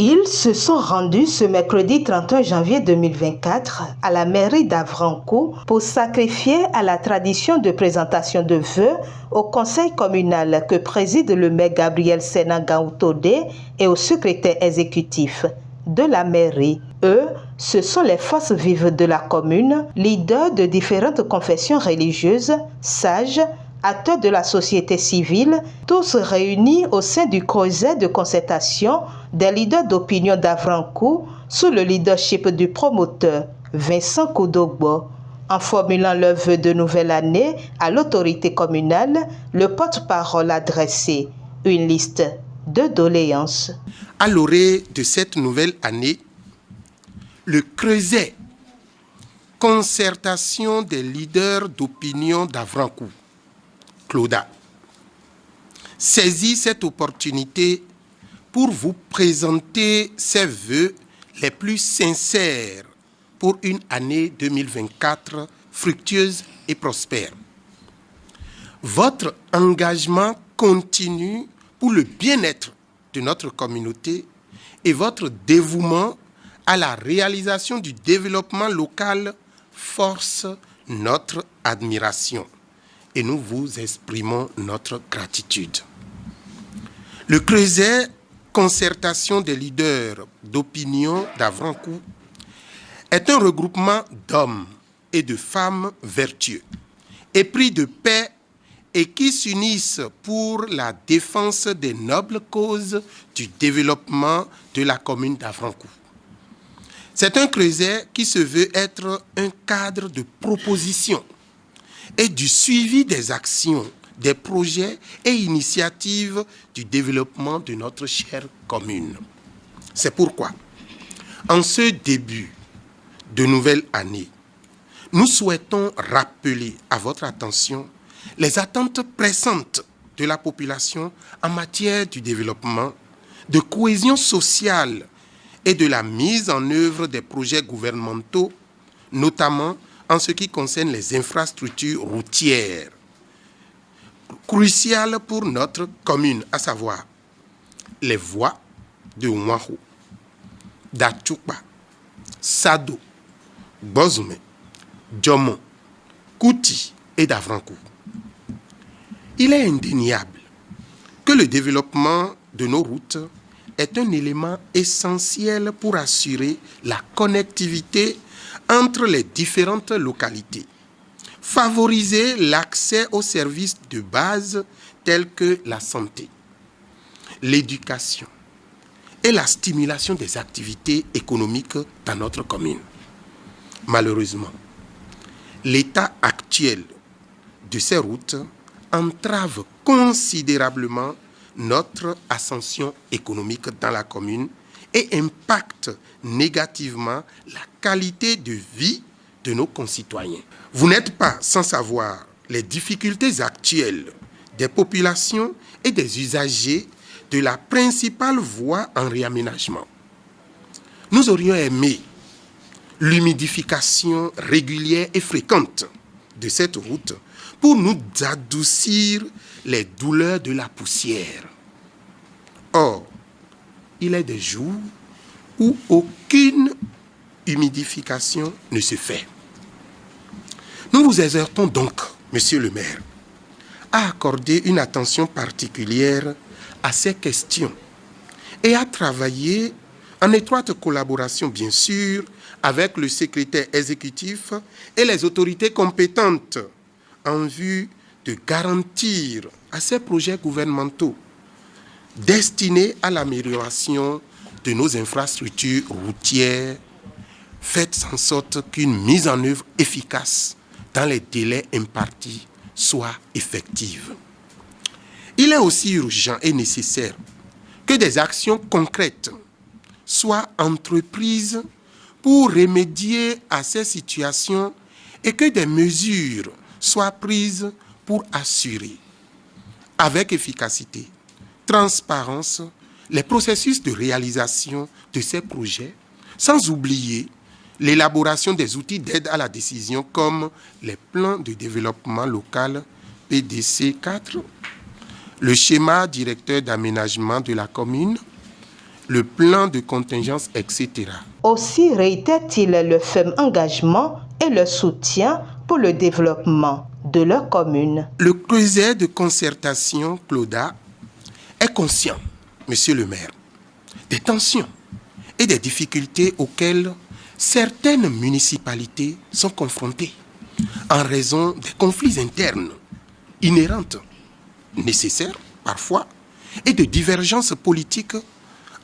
Ils se sont rendus ce mercredi 31 janvier 2024 à la mairie d'Avrancourt pour sacrifier à la tradition de présentation de vœux au conseil communal que préside le maire Gabriel Sénan-Gaoutodé et au secrétaire exécutif de la mairie. Eux, ce sont les forces vives de la commune, leaders de différentes confessions religieuses, sages, acteurs de la société civile, tous réunis au sein du creuset de concertation des leaders d'opinion d'Avrancourt sous le leadership du promoteur Vincent Koudogbo. En formulant leurs vœux de nouvelle année à l'autorité communale, le porte-parole a dressé une liste de doléances. À l'orée de cette nouvelle année, le creuset concertation des leaders d'opinion d'Avrancourt, Clauda, saisit cette opportunité pour vous présenter ses vœux les plus sincères pour une année 2024 fructueuse et prospère. Votre engagement continu pour le bien-être de notre communauté et votre dévouement à la réalisation du développement local force notre admiration et nous vous exprimons notre gratitude. Le creuset concertation des leaders d'opinion d'Avrancourt est un regroupement d'hommes et de femmes vertueux, épris de paix et qui s'unissent pour la défense des nobles causes du développement de la commune d'Avrancourt. C'est un creuset qui se veut être un cadre de proposition et du suivi des actions, des projets et initiatives du développement de notre chère commune. C'est pourquoi, en ce début de nouvelle année, nous souhaitons rappeler à votre attention les attentes pressantes de la population en matière du développement, de cohésion sociale et de la mise en œuvre des projets gouvernementaux, notamment en ce qui concerne les infrastructures routières, cruciales pour notre commune, à savoir les voies de Ouahu, d'Atchoupa, Sado, Bozoume, Djomon, Kouti et d'Avrancourt. Il est indéniable que le développement de nos routes est un élément essentiel pour assurer la connectivité entre les différentes localités, favoriser l'accès aux services de base tels que la santé, l'éducation et la stimulation des activités économiques dans notre commune. Malheureusement, l'état actuel de ces routes entrave considérablement notre ascension économique dans la commune et impacte négativement la qualité de vie de nos concitoyens. Vous n'êtes pas sans savoir les difficultés actuelles des populations et des usagers de la principale voie en réaménagement. Nous aurions aimé l'humidification régulière et fréquente de cette route pour nous adoucir les douleurs de la poussière. Or, il est des jours où aucune humidification ne se fait. Nous vous exhortons donc, monsieur le maire, à accorder une attention particulière à ces questions et à travailler en étroite collaboration, bien sûr, avec le secrétaire exécutif et les autorités compétentes en vue de garantir à ces projets gouvernementaux destinés à l'amélioration de nos infrastructures routières, faites en sorte qu'une mise en œuvre efficace dans les délais impartis soit effective. Il est aussi urgent et nécessaire que des actions concrètes soient entreprises pour remédier à ces situations et que des mesures soient prises pour assurer avec efficacité, transparence, les processus de réalisation de ces projets, sans oublier l'élaboration des outils d'aide à la décision comme les plans de développement local PDC 4, le schéma directeur d'aménagement de la commune le plan de contingence, etc. Aussi réitère-t-il le ferme engagement et le soutien pour le développement de leur commune. Le Creuset de concertation Clauda est conscient, monsieur le maire, des tensions et des difficultés auxquelles certaines municipalités sont confrontées en raison des conflits internes inhérentes, nécessaires parfois, et de divergences politiques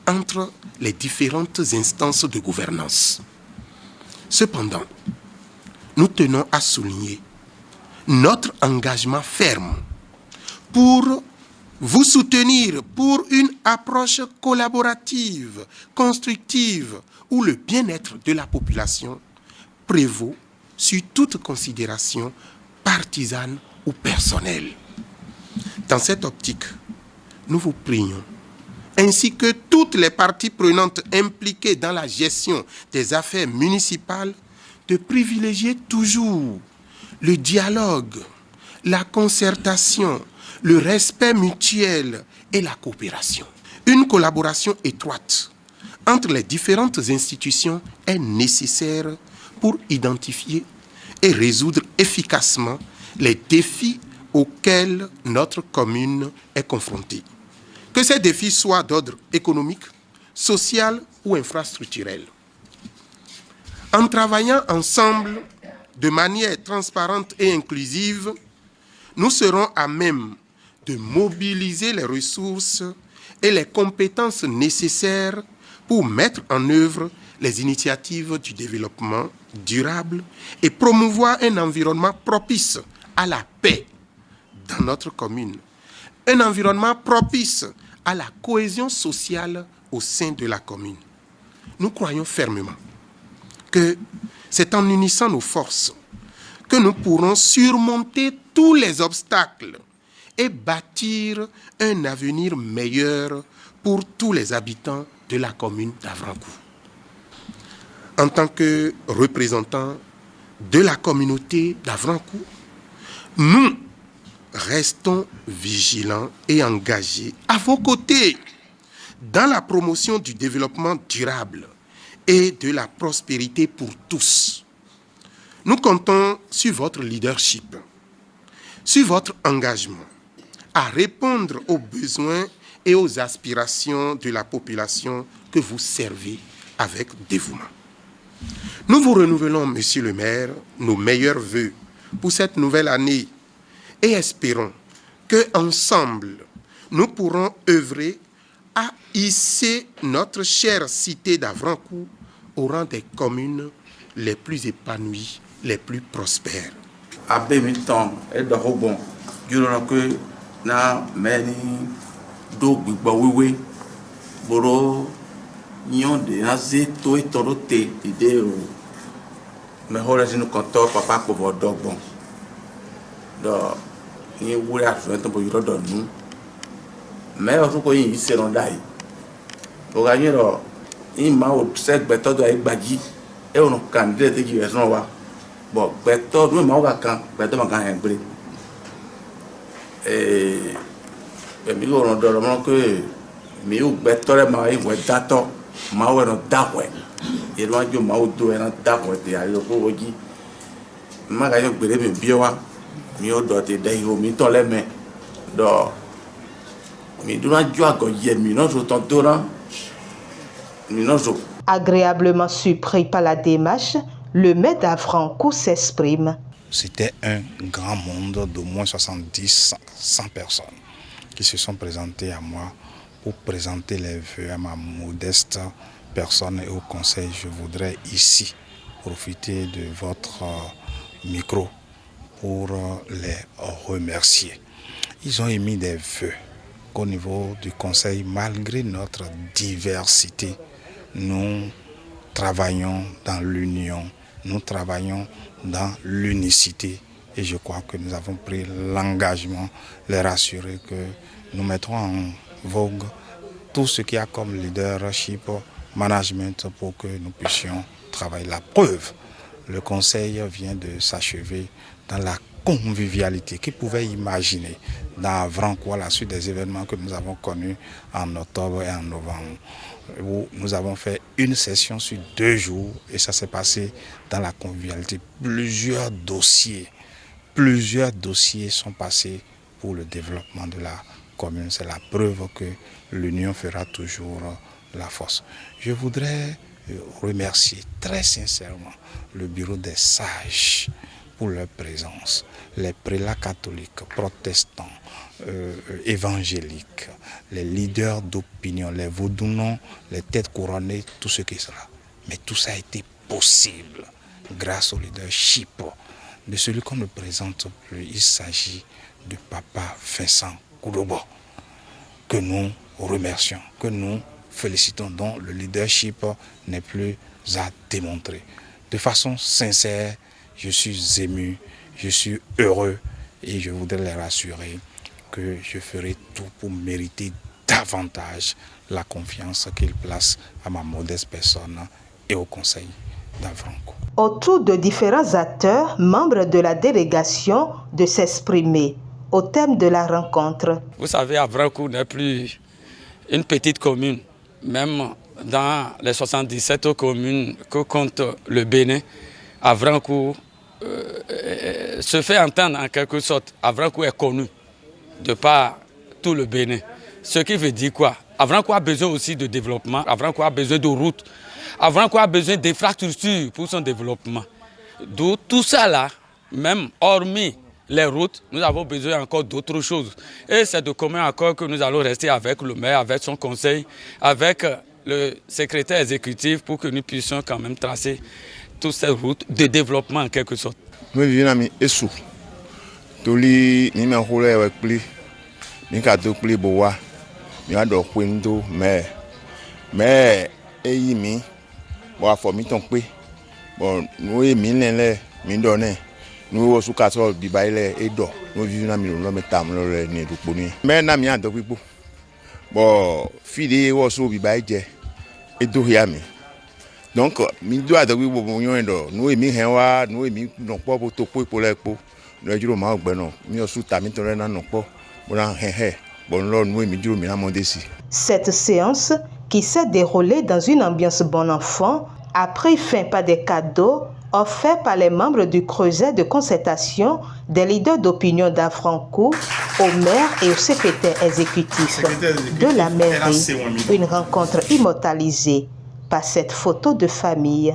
entre les différentes instances de gouvernance. Cependant, nous tenons à souligner notre engagement ferme pour vous soutenir pour une approche collaborative, constructive, où le bien-être de la population prévaut sur toute considération partisane ou personnelle. Dans cette optique, nous vous prions, ainsi que toutes les parties prenantes impliquées dans la gestion des affaires municipales, de privilégier toujours le dialogue, la concertation, le respect mutuel et la coopération. Une collaboration étroite entre les différentes institutions est nécessaire pour identifier et résoudre efficacement les défis auxquels notre commune est confrontée. Que ces défis soient d'ordre économique, social ou infrastructurel. En travaillant ensemble de manière transparente et inclusive, nous serons à même de mobiliser les ressources et les compétences nécessaires pour mettre en œuvre les initiatives du développement durable et promouvoir un environnement propice à la paix dans notre commune, un environnement propice à la cohésion sociale au sein de la commune. Nous croyons fermement que c'est en unissant nos forces que nous pourrons surmonter tous les obstacles et bâtir un avenir meilleur pour tous les habitants de la commune d'Avrancourt. En tant que représentants de la communauté d'Avrancourt, nous restons vigilants et engagés à vos côtés dans la promotion du développement durable et de la prospérité pour tous. Nous comptons sur votre leadership, sur votre engagement à répondre aux besoins et aux aspirations de la population que vous servez avec dévouement. Nous vous renouvelons, monsieur le maire, nos meilleurs vœux pour cette nouvelle année et espérons qu'ensemble, nous pourrons œuvrer à hisser notre chère cité d'Avrancourt au rang des communes les plus épanouies, les plus prospères. Abe mi tɔn eɖɔ bon dzro que na mɛni do gbigbɔ wewe boro nyon de aze to etɔ do te ide o me ho le sinu kɔntɔ papa kpɔbɔ dɔ gbɔn dɔ ni wuli aso etɔ bo yɔrɔ dɔ nu mɛ o so ko yin se ron dai o ga yin ro yin ma o se gbɛtɔ do ayi gbadzi e o no candidate ji ɛsɔn wa bon gbɛtɔ nu ma o ka kan gbɛtɔ ma kan hɛn gbere mi o ron dɔ lɔ mɔ ke mi o gbɛtɔ rɛ ma yi wɛ datɔ ma o yɛrɛ da wɛ yɛrɛ ma jo ma o do yɛrɛ da wɛ te ayi ko o dzi ma ka yɛ gbere mi bi wa mi o dɔ te dɛ yi o mi tɔ lɛ mɛ dɔ mi donna jo agɔ yɛ mi nɔ so tɔn to na mi nɔ so. Agréablement surpris par la démarche, le maire d'Avrancourt s'exprime. C'était un grand monde d'au moins 70, 100 personnes qui se sont présentées à moi pour présenter les vœux à ma modeste personne et au conseil. Je voudrais ici profiter de votre micro pour les remercier. Ils ont émis des vœux qu'au niveau du conseil, malgré notre diversité, nous travaillons dans l'union, nous travaillons dans l'unicité et je crois que nous avons pris l'engagement de les rassurer que nous mettrons en vogue tout ce qu'il y a comme leadership, management pour que nous puissions travailler. La preuve, le conseil vient de s'achever dans la convivialité. Qui pouvait imaginer dans Avrancourt, à la suite des événements que nous avons connus en octobre et en novembre, où nous avons fait une session sur 2 jours et ça s'est passé dans la convivialité. Plusieurs dossiers sont passés pour le développement de la commune. C'est la preuve que l'union fera toujours la force. Je voudrais remercier très sincèrement le bureau des sages pour leur présence, les prélats catholiques, protestants, évangéliques, les leaders d'opinion, les vaudounons, les têtes couronnées, tout ce qui sera. Mais tout ça a été possible grâce au leadership de celui qu'on ne présente plus. Il s'agit du papa Vincent Koulobo, que nous remercions, que nous félicitons, dont le leadership n'est plus à démontrer. De façon sincère, je suis ému, je suis heureux et je voudrais les rassurer que je ferai tout pour mériter davantage la confiance qu'ils placent à ma modeste personne et au conseil d'Avrancourt. Autour de différents acteurs, membres de la délégation, de s'exprimer au thème de la rencontre. Vous savez, Avrancourt n'est plus une petite commune, même dans les 77 communes que compte le Bénin. Avrancourt se fait entendre en quelque sorte. Avrancourt est connu de par tout le Bénin. Ce qui veut dire quoi? Avrancourt a besoin aussi de développement, Avrancourt a besoin de routes, Avrancourt a besoin d'infrastructures pour son développement. Donc tout ça là, même hormis les routes, nous avons besoin encore d'autres choses. Et c'est de commun accord que nous allons rester avec le maire, avec son conseil, avec le secrétaire exécutif pour que nous puissions quand même tracer toutes ces routes de développement en quelque sorte. Nous vivons à Essou. Tous les numéros avec plus, nous avons plus bois, nous avons window, mais et bon à former ton prix. Bon nous les mindonné. Nous avons sous 14 bibaïle et d'or. Nous vivons à Milon, mais tam le nez du poni. Mais n'a mis en deux pipo. Bon fidé ou sous bibaïje et d'oriami. Donc, nous devons nous pas pour l'expo. Nous Cette séance, qui s'est déroulée dans une ambiance bon enfant, a pris fin par des cadeaux offerts par les membres du creuset de concertation des leaders d'opinion d'Avrancourt au maire et au secrétaire exécutif de la mairie. Une rencontre immortalisée par cette photo de famille.